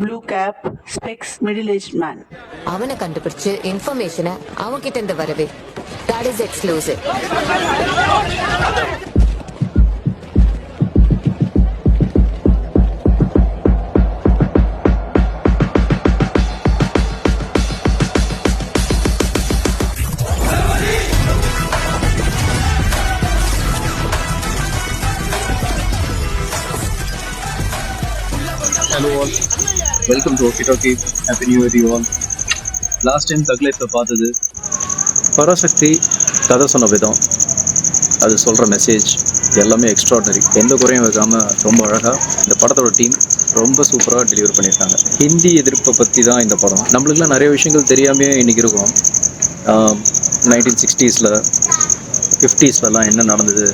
blue cap, specs, middle-aged man. அவனை கண்டுபிடிச்சு இன்ஃபர்மேஷனை அவன் கிட்ட இருந்து வரவே. That is exclusive. Hello all, welcome to Okie Dokie. Happy New Year to you all. Last time தக்லைஃப்பில் பார்த்தது பராசக்தி கதை சொன்ன விதம், அது சொல்கிற மெசேஜ் எல்லாமே எக்ஸ்ட்ராடனரி. எந்த குறையும் வைக்காமல் ரொம்ப அழகாக இந்த படத்தோட டீம் ரொம்ப சூப்பராக டெலிவர் பண்ணியிருக்காங்க. ஹிந்தி எதிர்ப்பை பற்றி தான் இந்த படம். நம்மளுக்குலாம் நிறைய விஷயங்கள் தெரியாமே இன்றைக்கி இருக்கும். 1960s 50sலாம் என்ன நடந்தது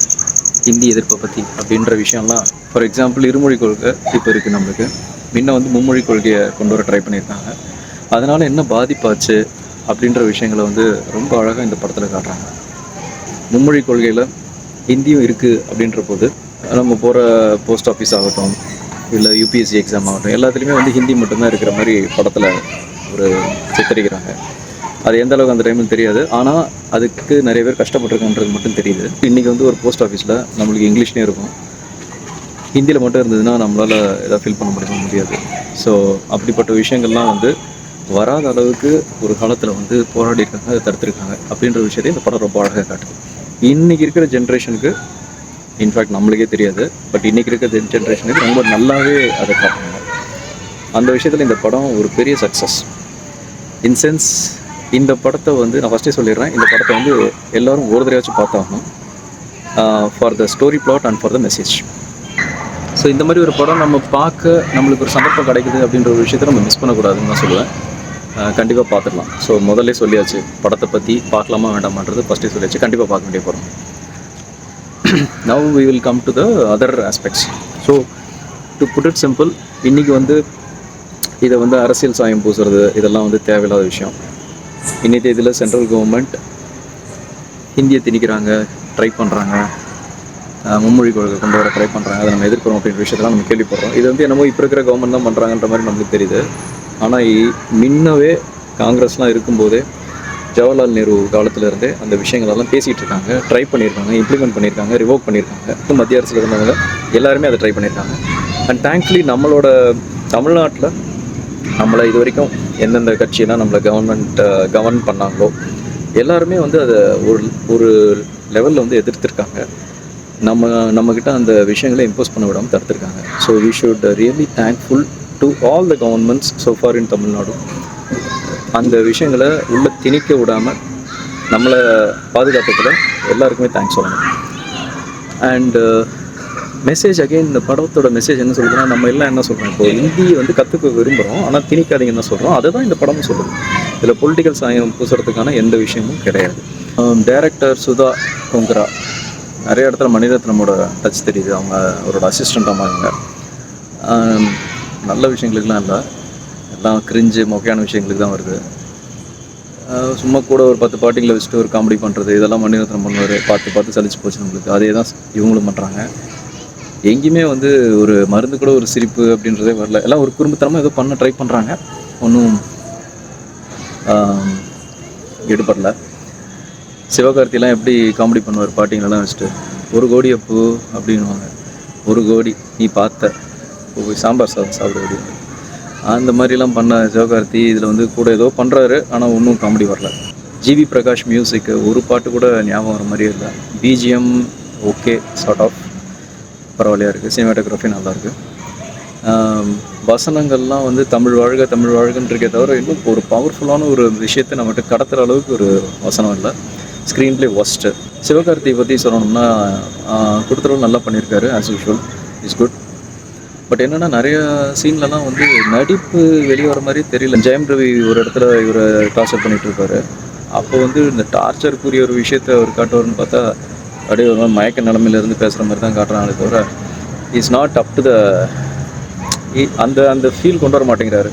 ஹிந்தி எதிர்ப்பை பற்றி அப்படின்ற விஷயம்லாம். ஃபார் எக்ஸாம்பிள், இருமொழி கொள்கை இப்போ இருக்குது நம்மளுக்கு. முன்ன மும்மொழி கொள்கையை கொண்டு வர ட்ரை பண்ணியிருக்காங்க. அதனால் என்ன பாதிப்பாச்சு அப்படின்ற விஷயங்களை ரொம்ப அழகாக இந்த படத்தில் காட்டுறாங்க. மும்மொழி கொள்கையில் ஹிந்தியும் இருக்குது அப்படின்ற போது நம்ம போகிற போஸ்ட் ஆஃபீஸ் ஆகட்டும், இல்லை யூபிஎஸ்சி எக்ஸாம் ஆகட்டும், எல்லாத்துலேயுமே ஹிந்தி மட்டும்தான் இருக்கிற மாதிரி படத்தில் ஒரு சித்தரிக்கிறாங்க. அது எந்த அளவுக்கு அந்த டைமில் தெரியாது, ஆனால் அதுக்கு நிறைய பேர் கஷ்டப்பட்டுருக்குன்றது மட்டும் தெரியுது. இன்றைக்கி ஒரு போஸ்ட் ஆஃபீஸில் நம்மளுக்கு இங்கிலீஷ்லேயும் இருக்கும், ஹிந்தியில் மட்டும் இருந்ததுன்னா நம்மளால் எதாவது ஃபில் பண்ண முடியாது. ஸோ அப்படிப்பட்ட விஷயங்கள்லாம் வராத அளவுக்கு ஒரு காலத்தில் போராடி இருக்காங்க, அதை தடுத்துருக்காங்க அப்படின்ற விஷயத்தை இந்த படம் ரொம்ப அழகாக காட்டுது. இன்றைக்கி இருக்கிற ஜென்ரேஷனுக்கு, இன்ஃபேக்ட் நம்மளுக்கே தெரியாது, பட் இன்றைக்கி இருக்கிற ஜென்ரேஷனுக்கு ரொம்ப நல்லாவே அதை காட்டுறாங்க. அந்த விஷயத்தில் இந்த படம் ஒரு பெரிய சக்ஸஸ். இன் சென்ஸ், இந்த படத்தை நான் ஃபஸ்ட்டே சொல்லிடுறேன், இந்த படத்தை எல்லோரும் ஒரு தடவையாச்சும் பார்த்தாகணும். For the story plot and for the message. So இந்த மாதிரி ஒரு படம் நம்ம பார்க்க நம்மளுக்கு ஒரு சந்தர்ப்பம் கிடைக்குது அப்படின்ற ஒரு விஷயத்தை நம்ம மிஸ் பண்ணக்கூடாதுன்னு தான் சொல்லுவேன். கண்டிப்பாக பார்த்துடலாம். ஸோ முதல்ல சொல்லியாச்சு, படத்தை பற்றி பார்க்கலாமா வேண்டாமான்றது ஃபஸ்ட்டே சொல்லியாச்சு. கண்டிப்பாக பார்க்க வேண்டிய படம். Now we will come to the other aspects. So to put it simple, இன்றைக்கி இதை அரசியல் சாயம் பூசுறது இதெல்லாம் தேவையில்லாத விஷயம். இன்றைய இதில் சென்ட்ரல் கவர்மெண்ட் ஹிந்தியை திணிக்கிறாங்க, ட்ரை பண்ணுறாங்க, மும்மொழி கொள்கை கொண்டு வர ட்ரை பண்ணுறாங்க, அதை நம்ம எதிர்க்கிறோம் அப்படின்ற விஷயத்தெல்லாம் நம்ம கேள்விப்படுறோம். இது என்னமோ இப்போ இருக்கிற கவர்மெண்ட் தான் பண்ணுறாங்கன்ற மாதிரி நம்மளுக்கு தெரியுது. ஆனால் முன்னவே காங்கிரஸ்லாம் இருக்கும்போதே, ஜவஹர்லால் நேரு காலத்திலேருந்தே அந்த விஷயங்களெல்லாம் பேசிகிட்டு இருக்காங்க, ட்ரை பண்ணியிருக்காங்க, இம்ப்ளிமெண்ட் பண்ணியிருக்காங்க, ரிவோக் பண்ணியிருக்காங்க. மத்திய அரசில் இருந்தவங்க எல்லாருமே அதை ட்ரை பண்ணியிருக்காங்க. அண்ட் தேங்க்ஃபுல்லி நம்மளோட தமிழ்நாட்டில் நம்மளை இது வரைக்கும் எந்தெந்த கட்சியெல்லாம் நம்மளை கவர்ன் பண்ணாங்களோ எல்லாருமே அதை ஒரு லெவலில் எதிர்த்திருக்காங்க. நம்மக்கிட்ட அந்த விஷயங்களை இம்போஸ் பண்ண விடாமல் தடுத்துருக்காங்க. So we should really thankful to all the governments so far in Tamil Nadu. அந்த விஷயங்களை உள்ளே திணிக்க விடாமல் நம்மளை பாதுகாத்ததில் எல்லாருக்குமே தேங்க்ஸ் சொல்லணும். அண்டு மெசேஜ் அகெயின், இந்த படத்தோட மெசேஜ் என்ன சொல்லுதுன்னா, நம்ம எல்லாம் என்ன சொல்கிறோம், இப்போ ஹிந்தியை கற்றுக்க விரும்புகிறோம், ஆனால் திணிக்காதீங்கன்னு தான் சொல்கிறோம். அதை தான் இந்த படமும் சொல்லுது. இதில் பொலிட்டிக்கல் சாயம் பூசுறதுக்கான எந்த விஷயமும் கிடையாது. டைரக்டர் சுதா கொங்கரா நிறைய இடத்துல மணிரத்னமோட டச் தெரியுது. அவரோட அசிஸ்டண்ட் ஆமாங்க. நல்ல விஷயங்களுக்குலாம் இல்லை, எல்லாம் கிரிஞ்சு மொக்கையான விஷயங்களுக்கு தான் வருது. சும்மா கூட ஒரு 10 பாட்டிங்களை வச்சுட்டு ஒரு காமெடி பண்ணுறது, இதெல்லாம் மணிரத்னம் பண்ணுவார். பார்த்து சலிச்சு போச்சு நம்மளுக்கு. அதே தான் இவங்களும் பண்ணுறாங்க. எங்கேயுமே ஒரு மருந்து கூட ஒரு சிரிப்பு அப்படின்றதே வரல. எல்லாம் ஒரு குடும்பத்தனமாக ஏதோ பண்ண ட்ரை பண்ணுறாங்க, ஒன்றும் எடுபடல. சிவகார்த்திலாம் எப்படி காமெடி பண்ணுவார் பாட்டிங்களெல்லாம் வச்சுட்டு, 1 கோடி அப்போ அப்படின்வாங்க. 1 கோடி நீ பார்த்த போய் சாம்பார் சாதம் சாப்பிட. அந்த மாதிரிலாம் பண்ண சிவகார்த்தி இதில் கூட ஏதோ பண்ணுறாரு, ஆனால் ஒன்றும் காமெடி வரல. ஜிவி பிரகாஷ் மியூசிக்கு ஒரு பாட்டு கூட ஞாபகம் வர மாதிரியே இல்லை. பிஜிஎம் ஓகே, சார்ட் ஆஃப் பரவாயில்லையா இருக்குது. சினிமாட்டோகிராஃபி நல்லாயிருக்கு. வசனங்கள்லாம் தமிழ் வாழ்கன்றக்கே தவிர இன்னும் ஒரு பவர்ஃபுல்லான ஒரு விஷயத்தை நம்மகிட்ட கடத்துகிற அளவுக்கு ஒரு வசனம் இல்லை. Screen play worst. சிவகார்த்தியை பற்றி சொல்லணும்னா, கொடுத்துறவும் நல்லா பண்ணியிருக்காரு, as usual is good. But என்னென்னா, நிறைய சீன்லலாம் நடிப்பு வெளியே வர மாதிரி தெரியல. ஜெயம் ரவி ஒரு இடத்துல இவரை டார்ச்சர் பண்ணிகிட்ருப்பாரு. அப்போ இந்த டார்ச்சருக்குரிய ஒரு விஷயத்தை அவர் காட்டுவார்னு பார்த்தா, அப்படியே ஒரு மாதிரி மயக்க நிலமையிலேருந்து பேசுகிற மாதிரி தான் காட்டுறாங்களே தவிர, is not up to the அந்த ஃபீல் கொண்டு வர மாட்டேங்கிறாரு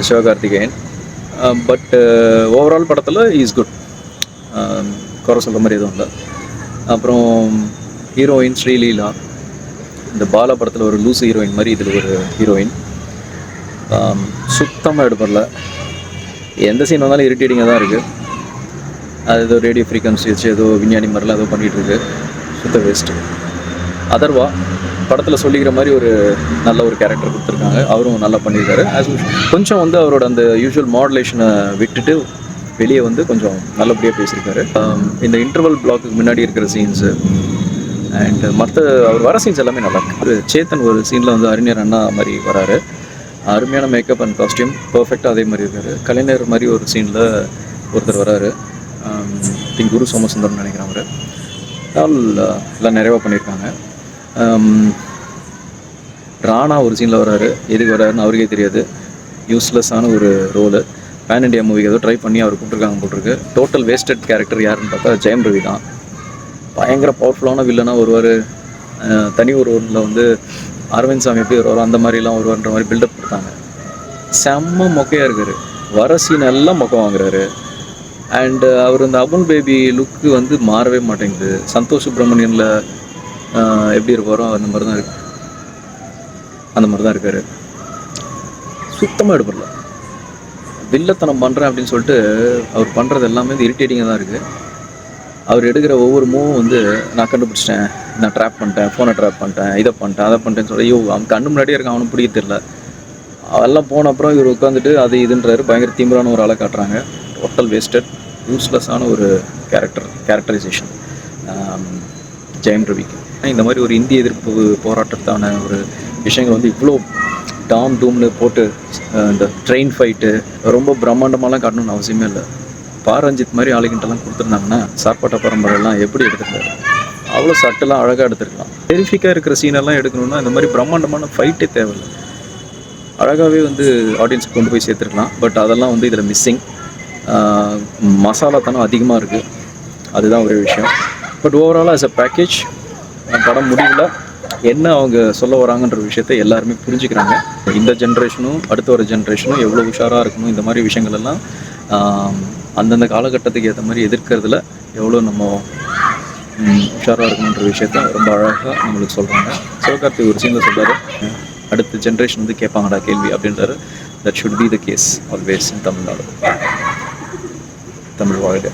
சிவகார்த்திகேயன். பட் ஓவரால் படத்தில் இஸ் குட், குறை சொல்கிற மாதிரி எதுவும் இல்லை. அப்புறம் ஹீரோயின் ஸ்ரீலீலா, இந்த பாலா படத்தில் ஒரு லூசு ஹீரோயின் மாதிரி இதில் ஒரு ஹீரோயின். சுத்தமாக எடுப்படல. எந்த சீன் வந்தாலும் இரிட்டேட்டிங்காக தான் இருக்குது. அது ஏதோ ரேடியோ ஃப்ரீக்வன்சி வச்சு ஏதோ விஞ்ஞானி மாதிரிலாம் ஏதோ பண்ணிகிட்டு இருக்கு. சுத்த வேஸ்ட்டு. அதர்வா படத்தில் சொல்லிக்கிற மாதிரி ஒரு நல்ல ஒரு கேரக்டர் கொடுத்துருக்காங்க. அவரும் நல்லா பண்ணியிருக்காரு. கொஞ்சம் வந்து அவரோட அந்த யூஷுவல் மாடுலேஷனை விட்டுட்டு வெளியே வந்து கொஞ்சம் நல்லபடியாக பேசியிருக்காரு. இந்த இன்டர்வல் பிளாக்குக்கு முன்னாடி இருக்கிற சீன்ஸு அண்ட் மற்ற அவர் வர சீன்ஸ் எல்லாமே நல்லா இருக்கு. சேத்தன் ஒரு சீனில் வந்து அறிஞர் அண்ணா மாதிரி வராரு. அருமையான மேக்கப் அண்ட் காஸ்டியூம் பர்ஃபெக்டாக அதே மாதிரி இருக்காரு. கலைஞர் மாதிரி ஒரு சீனில் ஒருத்தர் வராரு. திங்க் குரு சோமசுந்தரம் நினைக்கிறேன். அவர் எல்லாம் நிறைவாக பண்ணியிருக்காங்க. ராணா ஒரு சீனில் வராரு. எதுக்கு வராருன்னு அவருக்கே தெரியாது. யூஸ்லெஸ்ஸான ஒரு ரோலு. பேன் இண்டியா மூவிக்கு ஏதோ ட்ரை பண்ணி அவர் கூப்பிட்ருக்காங்க போட்டிருக்கு. டோட்டல் வேஸ்டட் கேரக்டர் யாருன்னு பார்த்தா ஜெயம் ரவி தான். பயங்கர பவர்ஃபுல்லான வில்லனாக வருவார். தனி ஒரு ஒன்றில் வந்து அரவிந்த் சாமி எப்படி வருவாரோ அந்த மாதிரிலாம் வருவார்ன்ற மாதிரி பில்டப் கொடுத்தாங்க. செம்ம மொக்கையாக இருக்கார். வர சீன் எல்லாம் மொக்கம் வாங்குறாரு. அண்டு அவர் இந்த அபுல் பேபி லுக்கு வந்து மாறவே மாட்டேங்குது. சந்தோஷ் சுப்ரமணியனில் எப்படி இருப்பாரோ அந்த மாதிரி தான் இருக்கார். சுத்தமாக எடுப்படல. வில்லத்தனம் பண்ணுறேன் அப்படின்னு சொல்லிட்டு அவர் பண்ணுறது எல்லாமே வந்து இரிட்டேட்டிங்காக தான் இருக்குது. அவர் எடுக்கிற ஒவ்வொரு மூவும் வந்து நான் கண்டுபிடிச்சிட்டேன், நான் ட்ராப் பண்ணிட்டேன், ஃபோனை ட்ராப் பண்ணிட்டேன், இதை பண்ணிட்டேன், அதை பண்ணிட்டேன்னு சொல்லி அவன் கண்ணு முன்னாடியே இருக்கான். அவனுக்கு பிடிக்க தெரியல. அதெல்லாம் போன அப்புறம் இவர் உட்காந்துட்டு அது இதுன்றாரு. பயங்கர தீவிரான ஒரு ஆளை காட்டுறாங்க. டோட்டல் வேஸ்டட், யூஸ்லெஸ்ஸான ஒரு கேரக்டரைசேஷன் ஜெயம் ரவிக்கு. இந்த மாதிரி ஒரு இந்திய எதிர்ப்பு போராட்டத்தான ஒரு விஷயங்கள் வந்து இவ்வளோ டூம்னு போட்டு இந்த ட்ரெயின் ஃபைட்டு ரொம்ப பிரம்மாண்டமாலாம் காட்டணும்னு அவசியமே இல்லை. பாரஞ்சித் மாதிரி ஆளுகிட்டலாம் கொடுத்துருந்தாங்கன்னா சாப்பாட்ட பரம்பரையெல்லாம் எப்படி எடுத்துருக்காரு? அவ்வளோ சட்டெல்லாம் அழகாக எடுத்துருக்கலாம். டெரிஃபிக்காக இருக்கிற சீனெல்லாம் எடுக்கணும்னா இந்த மாதிரி பிரம்மாண்டமான ஃபைட்டே தேவையில்லை. அழகாகவே வந்து ஆடியன்ஸுக்கு கொண்டு போய் சேர்த்துருக்கலாம். பட் அதெல்லாம் வந்து இதில் மிஸ்ஸிங். மசாலாத்தனம் அதிகமாக இருக்குது. அதுதான் ஒரே விஷயம். பட் ஓவராலாக ஆஸ் அ பேக்கேஜ் படம் முடிவில் என்ன அவங்க சொல்ல வராங்கன்ற விஷயத்த எல்லாருமே புரிஞ்சுக்கிறாங்க. இந்த ஜென்ரேஷனும் அடுத்த ஒரு ஜென்ரேஷனும் எவ்வளோ உஷாராக இருக்கணும், இந்த மாதிரி விஷயங்கள் எல்லாம் அந்தந்த காலகட்டத்துக்கு ஏற்ற மாதிரி எதிர்க்கிறதுல எவ்வளோ நம்ம உஷாராக இருக்கணுன்ற விஷயத்த ரொம்ப அழகாக நம்மளுக்கு சொல்கிறாங்க. சிவகார்த்திக் ஒரு சீனில் சொல்கிறாரு, அடுத்த ஜென்ரேஷன் வந்து கேட்பாங்கடா கேள்வி அப்படின்றாரு. That should be the case always in Tamil Nadu. Tamil வாழ்க.